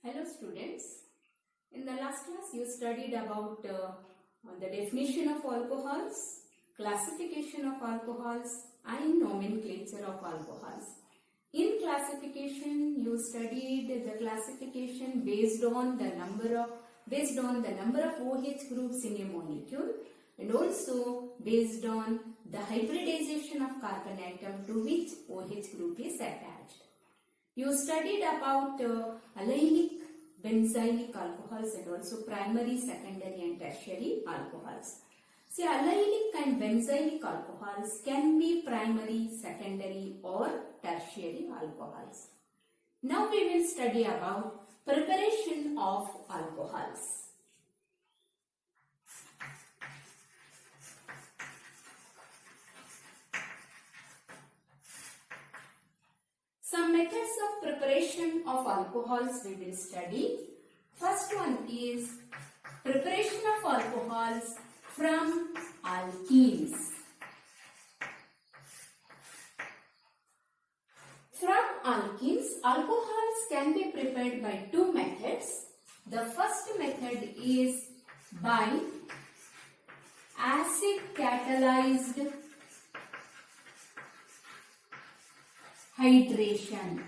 Hello students, in the last class you studied about the definition of alcohols, classification of alcohols and nomenclature of alcohols. In classification you studied the classification based on the number of OH groups in a molecule and also based on the hybridization of carbon atom to which OH group is attached. You studied about allylic, benzylic alcohols and also primary, secondary and tertiary alcohols. See, allylic and benzylic alcohols can be primary, secondary or tertiary alcohols. Now we will study about preparation of alcohols. Some methods of preparation of alcohols we will study. First one is preparation of alcohols from alkenes. From alkenes, alcohols can be prepared by two methods. The first method is by acid catalyzed hydration.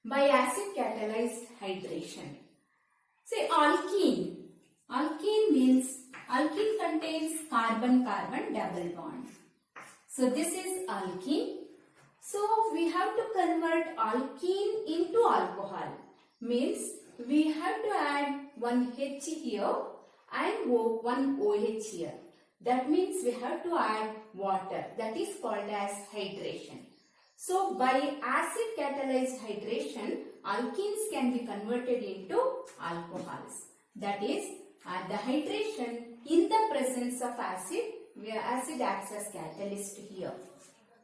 By acid catalyzed hydration. Say alkene. Alkene contains carbon-carbon double bond. So this is alkene. So we have to convert alkene into alcohol. Means we have to add one H here and one OH here. That means we have to add water. That is called as hydration. So by acid catalyzed hydration, alkenes can be converted into alcohols. That is the hydration in the presence of acid, where acid acts as catalyst here.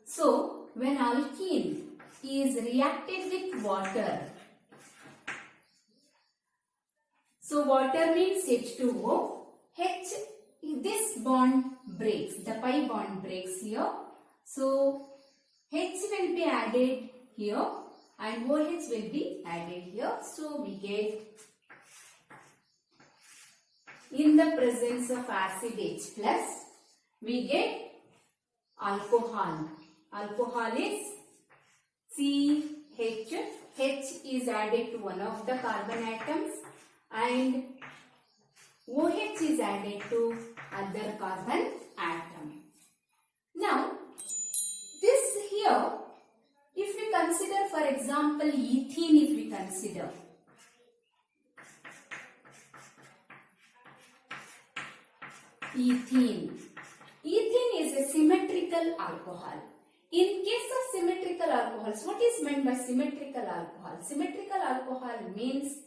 So when alkene is reacted with water, so water means H2O. This bond breaks, the pi bond breaks here. So H will be added here and OH will be added here. So we get, in the presence of acid H plus, we get alcohol. Alcohol is CH. H is added to one of the carbon atoms and OH is added to other carbon atom. Now, this here, if we consider, for example, ethene, if we consider. Ethene is a symmetrical alcohol. In case of symmetrical alcohols, what is meant by symmetrical alcohol? Symmetrical alcohol means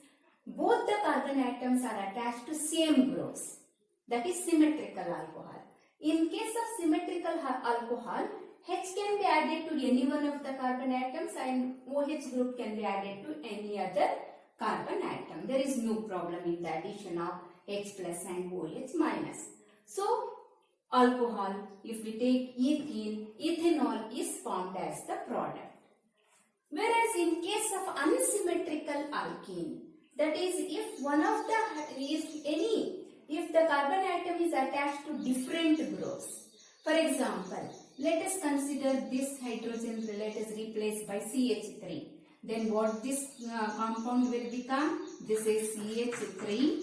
both the carbon atoms are attached to same groups. That is symmetrical alcohol. In case of symmetrical alcohol, H can be added to any one of the carbon atoms and OH group can be added to any other carbon atom. There is no problem in the addition of H plus and OH minus. So, alcohol, if we take ethene, ethanol is formed as the product. Whereas in case of unsymmetrical alkene, that is, if the carbon atom is attached to different groups. For example, let us consider this hydrogen, let us replace by CH3. Then what this compound will become? This is CH3,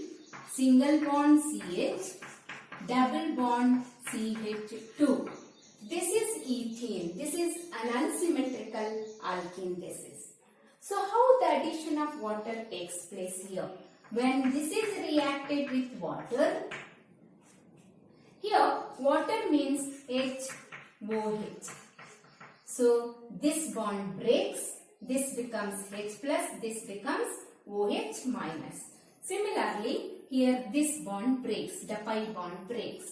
single bond CH, double bond CH2. This is ethene. This is an unsymmetrical alkene. This is. So how the addition of water takes place here? When this is reacted with water, here water means HOH. So this bond breaks, this becomes H plus, this becomes OH minus. Similarly, here this bond breaks, the pi bond breaks.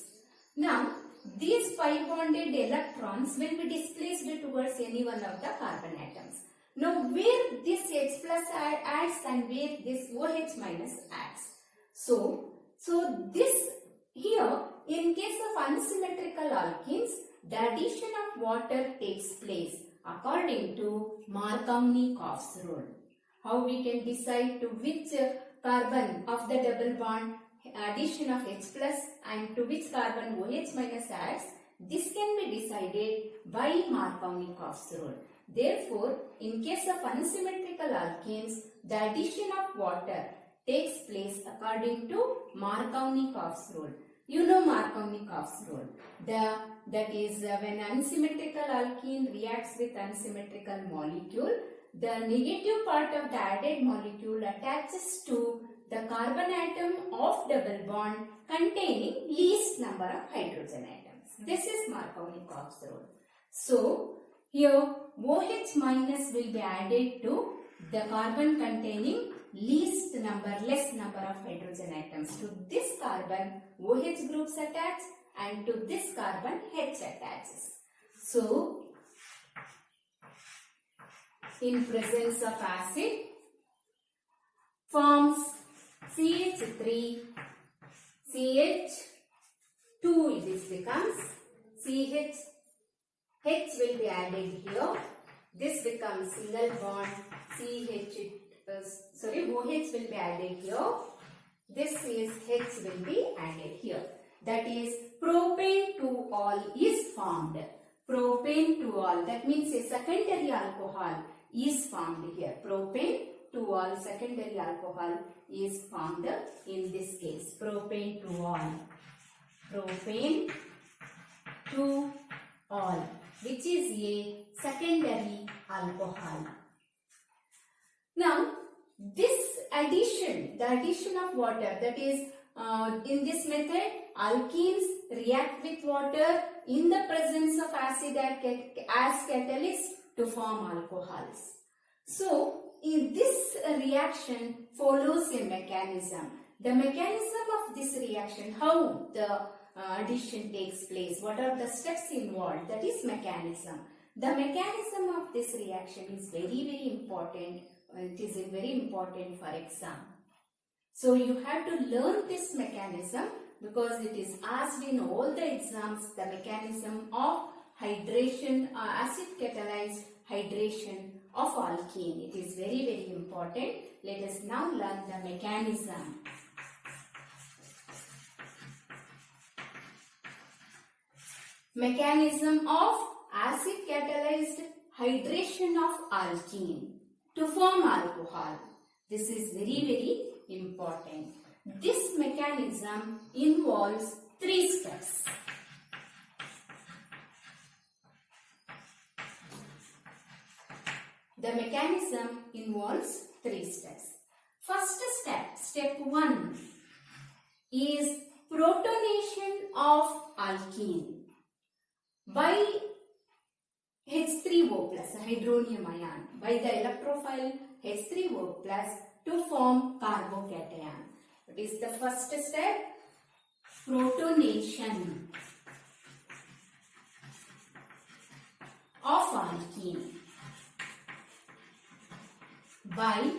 Now, these pi bonded electrons will be displaced towards any one of the carbon atoms. Now, where this H plus adds and where this OH minus adds. So this here, in case of unsymmetrical alkenes, the addition of water takes place according to Markovnikov rule. How we can decide to which carbon of the double bond addition of H plus and to which carbon OH minus adds, this can be decided by Markovnikov rule. Therefore, in case of unsymmetrical alkenes, the addition of water takes place according to Markovnikov rule. You know Markovnikov rule. That is when unsymmetrical alkene reacts with unsymmetrical molecule, the negative part of the added molecule attaches to the carbon atom of double bond containing least number of hydrogen atoms. This is Markovnikov's rule. So, here OH minus will be added to the carbon containing less number of hydrogen atoms. To this carbon OH groups attach and to this carbon H attaches. So, in presence of acid forms CH3, CH2 this becomes CH, H will be added here. This becomes single bond OH will be added here. This is H will be added here. That is propane 2-ol is formed. Propane 2-ol, that means a secondary alcohol is formed here. Propane 2-ol secondary alcohol is formed in this case. Propane 2-ol. Propane 2-ol, which is a secondary alcohol. Now, this addition, the addition of water, that is in this method, alkenes react with water in the presence of acid as catalyst to form alcohols. So, in this reaction follows a mechanism. The mechanism of this reaction, how the addition takes place, what are the steps involved, that is mechanism. The mechanism of this reaction is very important. It is very important for exam. So you have to learn this mechanism because it is asked in all the exams, the mechanism of hydration, acid catalyzed hydration of alkene. It is very important. Let us now learn the mechanism. Mechanism of acid catalyzed hydration of alkene to form alcohol. This is very important. This mechanism involves 3 steps. The mechanism involves 3 steps. First step, step 1, is protonation of alkene by H3O plus, a hydronium ion, by the electrophile H3O plus to form carbocation. What is the first step? Protonation of alkene by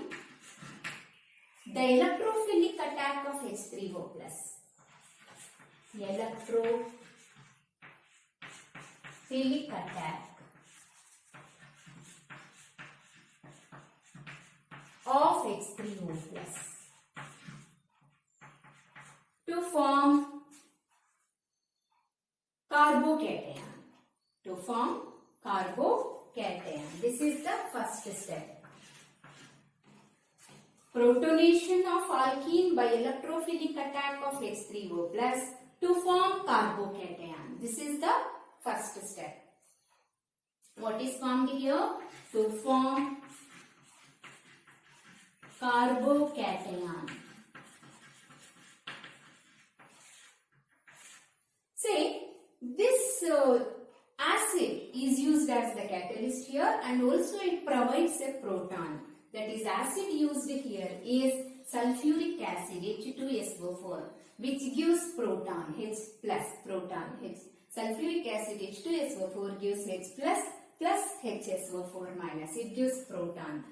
the electrophilic attack of H3O plus. Electrophilic attack of H3O plus to form carbocation. This is the first step. Protonation of alkene by electrophilic attack of H3O plus to form carbocation. This is the first step. What is formed here? To form carbocation. Say, this acid is used as the catalyst here and also it provides a proton. That is, acid used here is sulfuric acid H2SO4, which gives proton H plus proton H. Sulfuric acid H2SO4 gives H plus HSO4 minus. It gives proton.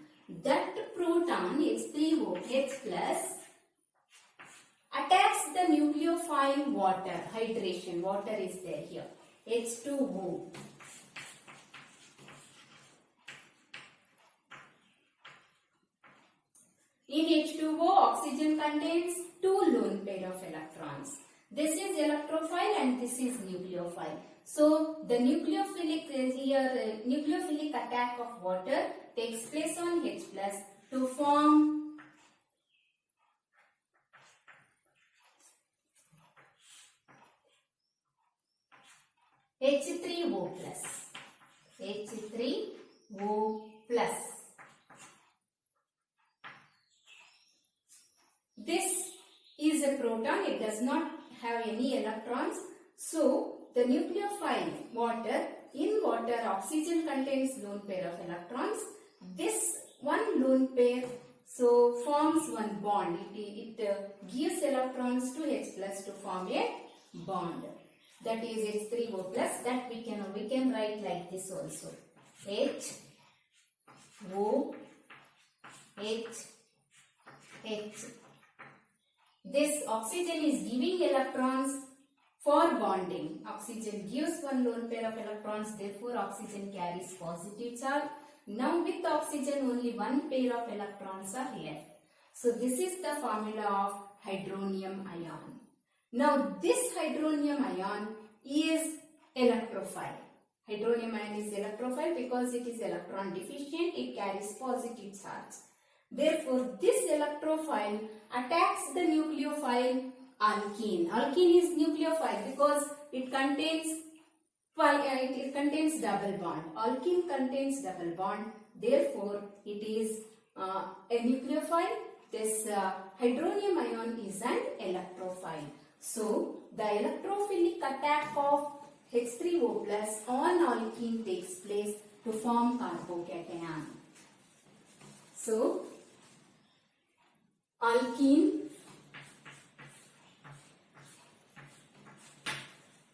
That proton H3OH plus attacks the nucleophile water, hydration, water is there here. H2O. In H2O, oxygen contains two lone pair of electrons. This is electrophile and this is nucleophile. So the nucleophilic attack of water takes place on H plus to form H3O plus. H3O plus. This is a proton. It does not have any electrons. So the nucleophile water, in water oxygen contains lone pair of electrons. This one lone pair so forms one bond. It gives electrons to H plus to form a bond. That is H3O plus. That we can write like this also. H O H H. This oxygen is giving electrons for bonding. Oxygen gives one lone pair of electrons, therefore oxygen carries positive charge. Now with oxygen only one pair of electrons are left. So this is the formula of hydronium ion. Now this hydronium ion is electrophile. Hydronium ion is electrophile because it is electron deficient, it carries positive charge. Therefore, this electrophile attacks the nucleophile alkene. Alkene is nucleophile because it contains double bond. Alkene contains double bond. Therefore, it is a nucleophile. This hydronium ion is an electrophile. So, the electrophilic attack of H3O plus on alkene takes place to form carbocation. So, alkene,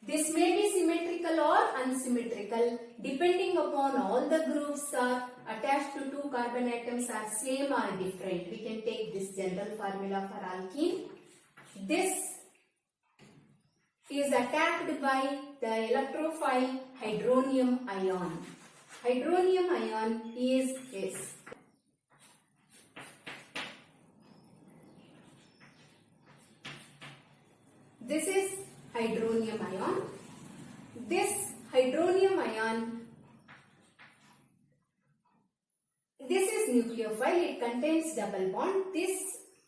this may be symmetrical or unsymmetrical depending upon all the groups are attached to two carbon atoms are same or different. We can take this general formula for alkene. This is attacked by the electrophile hydronium ion. Hydronium ion is this. This is hydronium ion. This hydronium ion, this is nucleophile. It contains double bond. This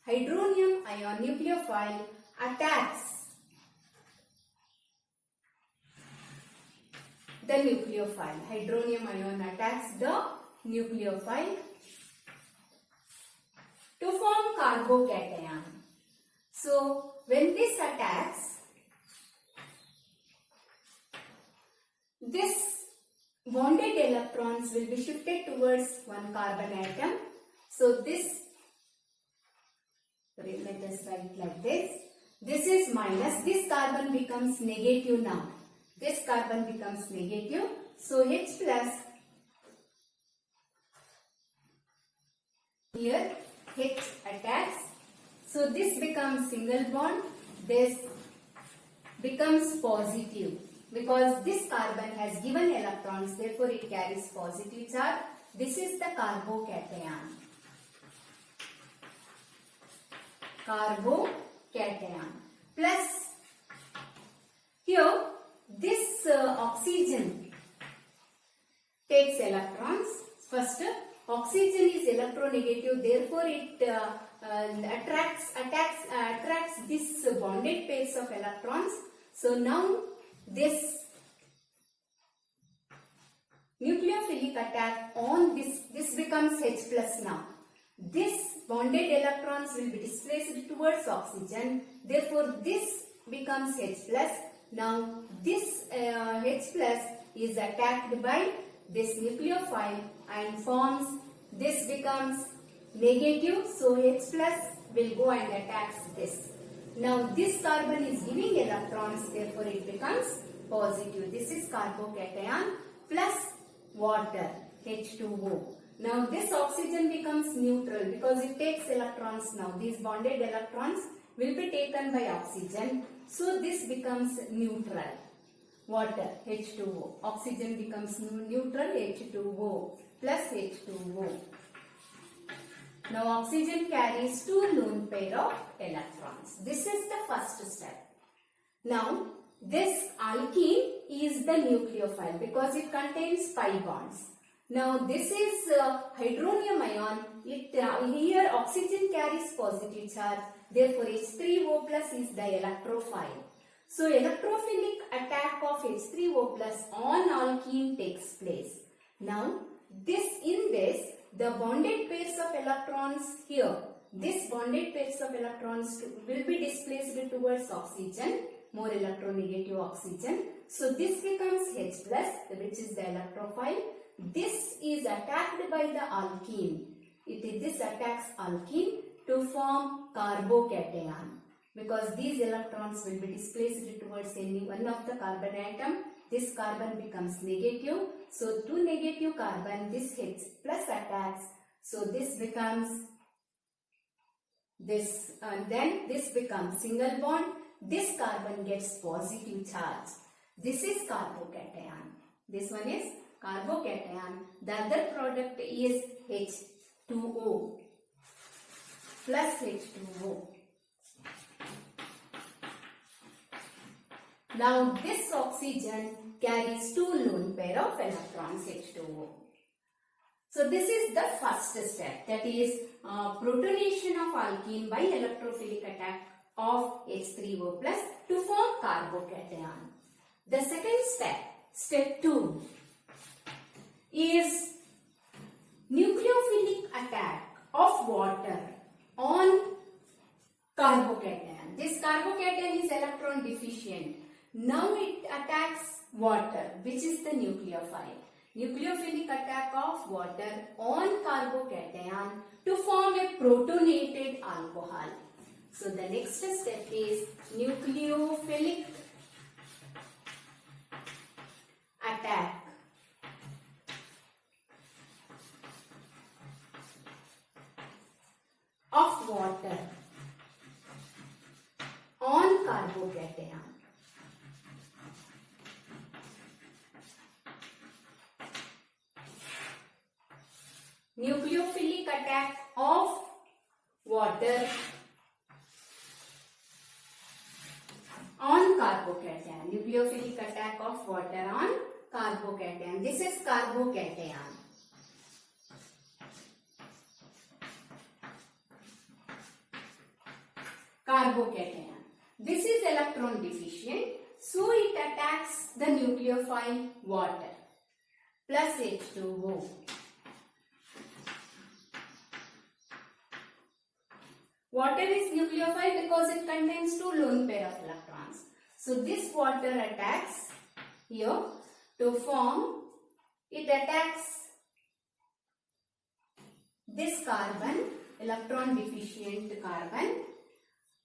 hydronium ion nucleophile attacks the nucleophile. Hydronium ion attacks the nucleophile to form carbocation. So, when this attacks, this bonded electrons will be shifted towards one carbon atom. So, this, let us write like this. This is minus. This carbon becomes negative now. This carbon becomes negative. So, H plus, here H attacks. So, this becomes single bond. This becomes positive because this carbon has given electrons. Therefore, it carries positive charge. This is the carbocation. Carbocation. Plus, here this oxygen takes electrons. First, oxygen is electronegative, therefore it attracts this bonded pairs of electrons. So now this nucleophilic attack on this becomes H plus now. This bonded electrons will be displaced towards oxygen. Therefore, this becomes H plus. Now, this H plus is attacked by this nucleophile and forms, this becomes negative. So, H plus will go and attacks this. Now, this carbon is giving electrons. Therefore, it becomes positive. This is carbocation plus water, H2O. Now, this oxygen becomes neutral because it takes electrons now. These bonded electrons will be taken by oxygen. So, this becomes neutral. water, H2O. Oxygen becomes neutral, H2O plus H2O. Now oxygen carries 2 lone pair of electrons. This is the first step. Now this alkene is the nucleophile because it contains pi bonds. Now this is hydronium ion. Here oxygen carries positive charge. Therefore H3O plus is the electrophile. So electrophilic attack of H3O plus on alkene takes place. Now the bonded pairs of electrons here, this bonded pairs of electrons will be displaced towards oxygen, more electronegative oxygen. So this becomes H plus, which is the electrophile. This is attacked by the alkene. This attacks alkene to form carbocation. Because these electrons will be displaced towards any one of the carbon atom, this carbon becomes negative. So to negative carbon, this H plus attacks. So this becomes this, and then this becomes single bond. This carbon gets positive charge. This is carbocation. This one is carbocation. The other product is H2O plus H2O. Now this oxygen carries 2 lone pair of electrons, H2O. So this is the first step, that is protonation of alkene by electrophilic attack of H3O plus to form carbocation. The second step, step 2, is nucleophilic attack of water on carbocation. This carbocation is electron deficient. Now it attacks water, which is the nucleophile. Nucleophilic attack of water on carbocation to form a protonated alcohol. So the next step is nucleophilic attack of water on carbocation. Nucleophilic attack of water on carbocation. Nucleophilic attack of water on carbocation. This is carbocation. Carbocation. This is electron deficient, so it attacks the nucleophile water plus H2O. Water is nucleophile because it contains 2 lone pair of electrons. So this water attacks here to form, it attacks this carbon, electron deficient carbon.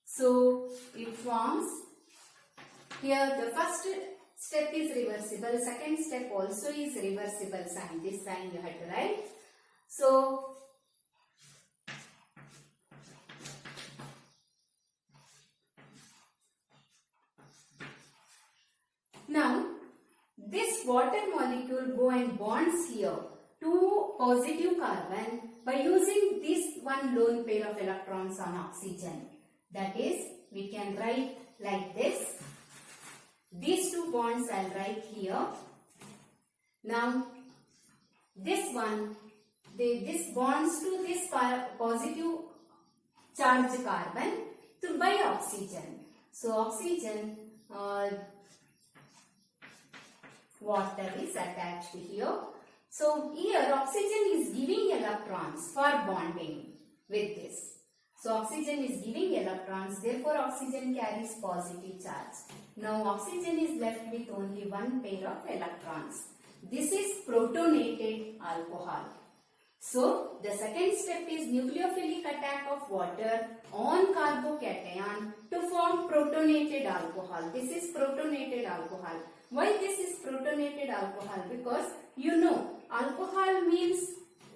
So it forms, here the first step is reversible, second step also is reversible sign. This sign you have to write. So now this water molecule go and bonds here to positive carbon by using this 1 lone pair of electrons on oxygen. That is, we can write like this. These 2 bonds I'll write here. Now this one, this bonds to this positive charged carbon by oxygen. So oxygen water is attached here. So here oxygen is giving electrons for bonding with this. So oxygen is giving electrons, therefore oxygen carries positive charge. Now oxygen is left with only 1 pair of electrons. This is protonated alcohol. So the second step is nucleophilic attack of water on carbocation to form protonated alcohol. This is protonated alcohol. Why this is protonated alcohol? Because you know alcohol means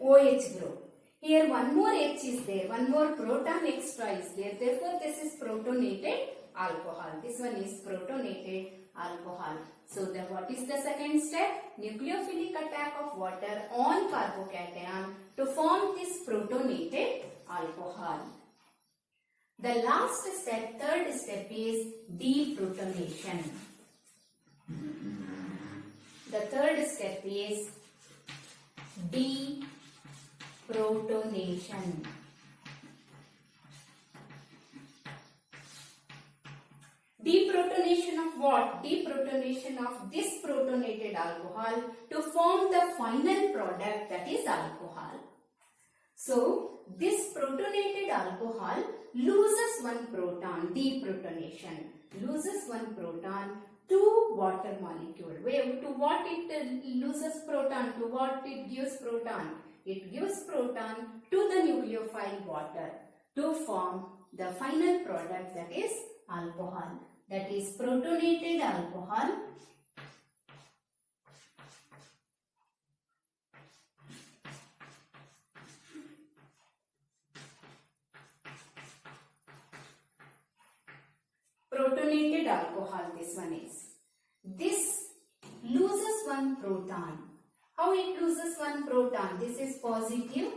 OH group. Here 1 more H is there, 1 more proton extra is there. Therefore this is protonated alcohol. This one is protonated alcohol. So what is the second step? Nucleophilic attack of water on carbocation to form this protonated alcohol. The last step, third step, is deprotonation. The third step is deprotonation. Deprotonation of what? Deprotonation of this protonated alcohol to form the final product, that is alcohol. So, this protonated alcohol loses one proton, deprotonation, loses one proton to water molecule. To what it loses proton? To what it gives proton? It gives proton to the nucleophile water to form the final product, that is alcohol. That is protonated alcohol this one is. This loses one proton. How it loses one proton? This is positive.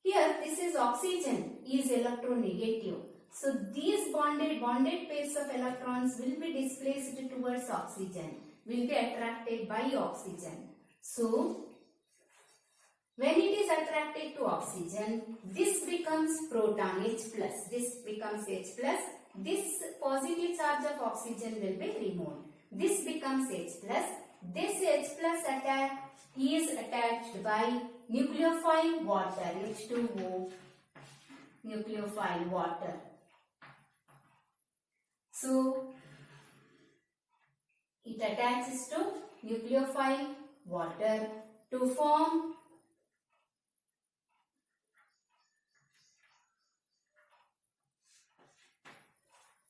Here this is oxygen, is electronegative. So these bonded pairs of electrons will be displaced towards oxygen, will be attracted by oxygen. So when it is attracted to oxygen, this becomes proton H+. This becomes H+. This positive charge of oxygen will be removed. This becomes H+. This H+ attack is attached by nucleophile water, H2O, nucleophile water. So, it attaches to nucleophile water to form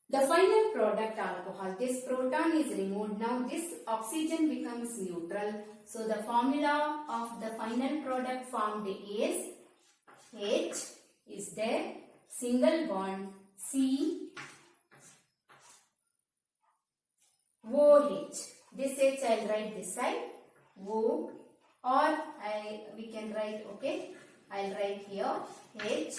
the final product alcohol. This proton is removed. Now this oxygen becomes neutral. So the formula of the final product formed is H is there, single bond C OH. This H I will write this side O, or we can write, okay, I will write here H.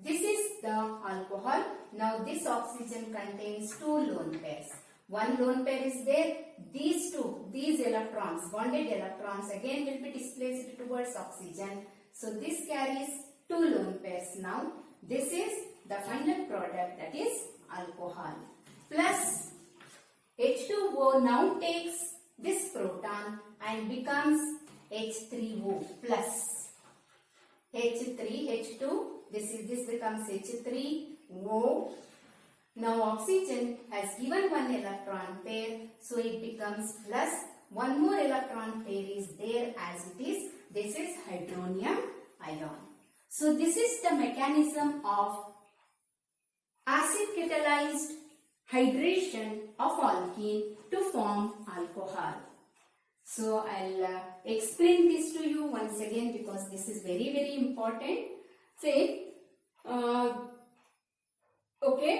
This is the alcohol. Now this oxygen contains two lone pairs. One lone pair is there. These electrons, bonded electrons, again will be displaced towards oxygen. So this carries two lone pairs. Now this is the final product, that is alcohol. Plus H2O now takes this proton and becomes H3O plus. H3, H2, this becomes H3O. Now oxygen has given one electron pair, so it becomes plus. One more electron pair is there as it is. This is hydronium ion. So this is the mechanism of acid catalyzed hydration of alkene to form alcohol. So I'll explain this to you once again because this is very, very important. Say, okay,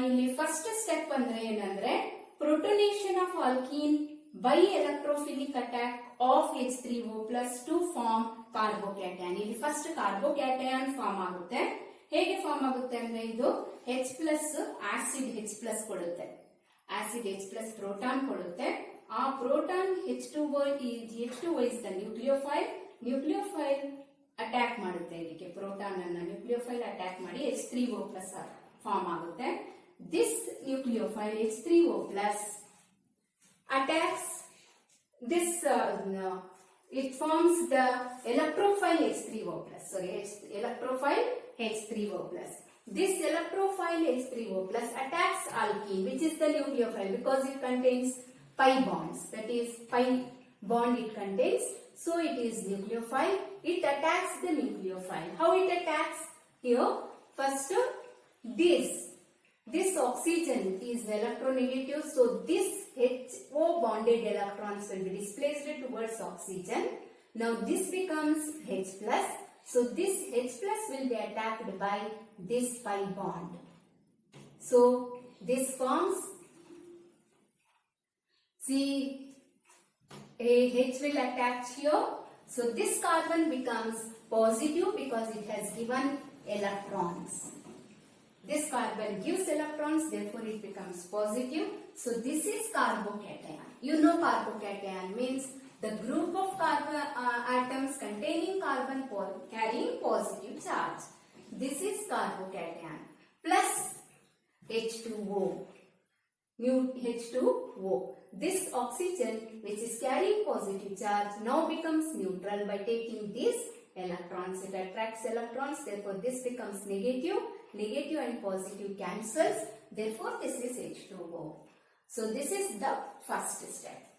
ಇಲ್ಲಿ first step ಅಂದ್ರೆ ಏನಂದ್ರೆ protonation of alkene by electrophilic attack of H3O plus to form carbocation. ಇಲ್ಲಿ first carbocation form ಆಗುತ್ತೆ. ಹೇಗೆ form ಆಗುತ್ತೆ ಅಂದ್ರೆ ಇದು H plus acid H plus ಕೊಡುತ್ತೆ. acid H plus proton ಕೊಡುತ್ತೆ. ಆ proton H2O is the nucleophile. nucleophile attack ಮಾಡುತ್ತೆ ಇದಕ್ಕೆ ಪ್ರೋಟಾನ್ ಅನ್ನ ನ್ಯೂಕ್ಲಿಯೋಫೈಲ್ ಅಟ್ಯಾಕ್ ಮಾಡಿ H3O plus ಫಾರ್ಮ್ ಆಗುತ್ತೆ. This nucleophile H3O plus attacks this it forms the electrophile H3O plus. Sorry, electrophile H3O plus. This electrophile H3O plus attacks alkene, which is the nucleophile, because it contains pi bonds. That is pi bond it contains. So it is nucleophile. It attacks the nucleophile. How it attacks? Here, first this oxygen is electronegative. So this HO bonded electrons will be displaced towards oxygen. Now this becomes H plus. So this H plus will be attacked by this pi bond. So this forms See, a H will attach here. So this carbon becomes positive because it has given electrons. This carbon gives electrons, therefore it becomes positive. So this is carbocation. You know carbocation means the group of carbon atoms containing carbon carrying positive charge. This is carbocation plus H2O. Mu H2O. This oxygen which is carrying positive charge now becomes neutral by taking these electrons. It attracts electrons, therefore this becomes negative. Negative and positive cancels, therefore this is H2O. So this is the first step.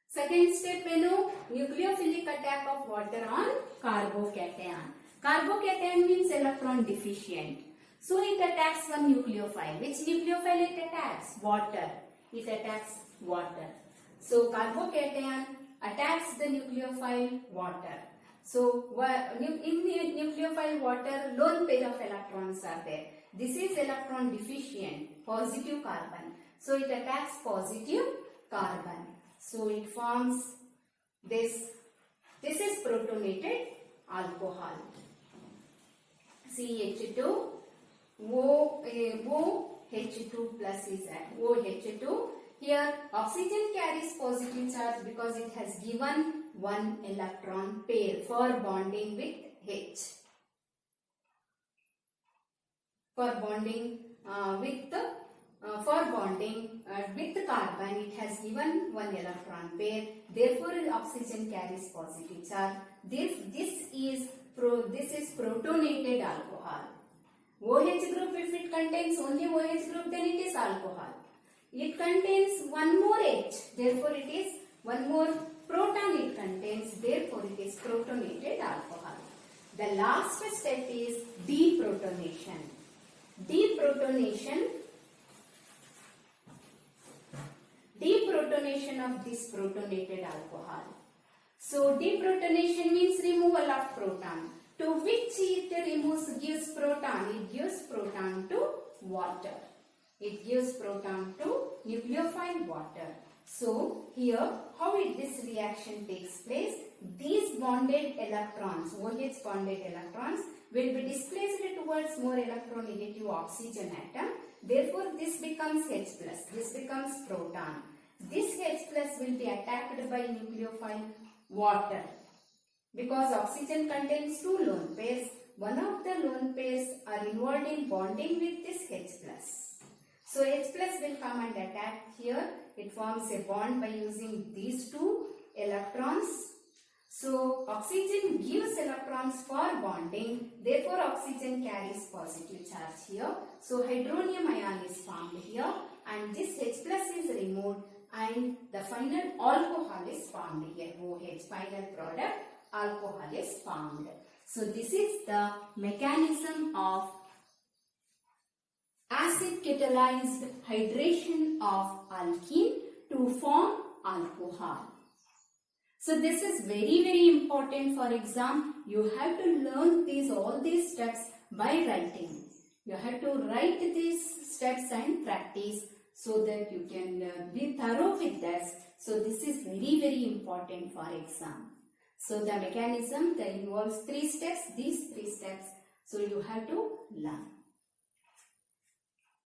Second step, we know nucleophilic attack of water on carbocation. Carbocation means electron deficient. So it attacks one nucleophile. Which nucleophile it attacks? Water. It attacks water. So carbocation attacks the nucleophile water. So in the nucleophile water, lone pair of electrons are there. This is electron deficient, positive carbon. So it attacks positive carbon. So it forms this. This is protonated alcohol. CH2 OH2 plus is at OH2. Here oxygen carries positive charge because it has given one electron pair for bonding with H. For bonding with the carbon, it has given one electron pair. Therefore, oxygen carries positive charge. This is protonated alcohol. OH group, if it contains only OH group, then it is alcohol. It contains one more H, therefore it is one more proton it contains, therefore it is protonated alcohol. The last step is deprotonation. Deprotonation of this protonated alcohol. So deprotonation means removal of proton. To which it gives proton? It gives proton to water. It gives proton to nucleophile water. So here how this reaction takes place? These bonded electrons, OH bonded electrons, will be displaced towards more electronegative oxygen atom. Therefore this becomes H+. This becomes proton. This H+ will be attacked by nucleophile water. Because oxygen contains two lone pairs, one of the lone pairs are involved in bonding with this H+. So H+ will come and attack here. It forms a bond by using these two electrons. So oxygen gives electrons for bonding. Therefore oxygen carries positive charge here. So hydronium ion is formed here and this H+ is removed and the final alcohol is formed here. OH, final product, alcohol is formed. So this is the mechanism of acid catalyzed hydration of alkene to form alcohol. So this is very important for exam. You have to learn all these steps by writing. You have to write these steps and practice so that you can be thorough with this. So this is very important for exam. So the mechanism that involves 3 steps, these 3 steps. So you have to learn.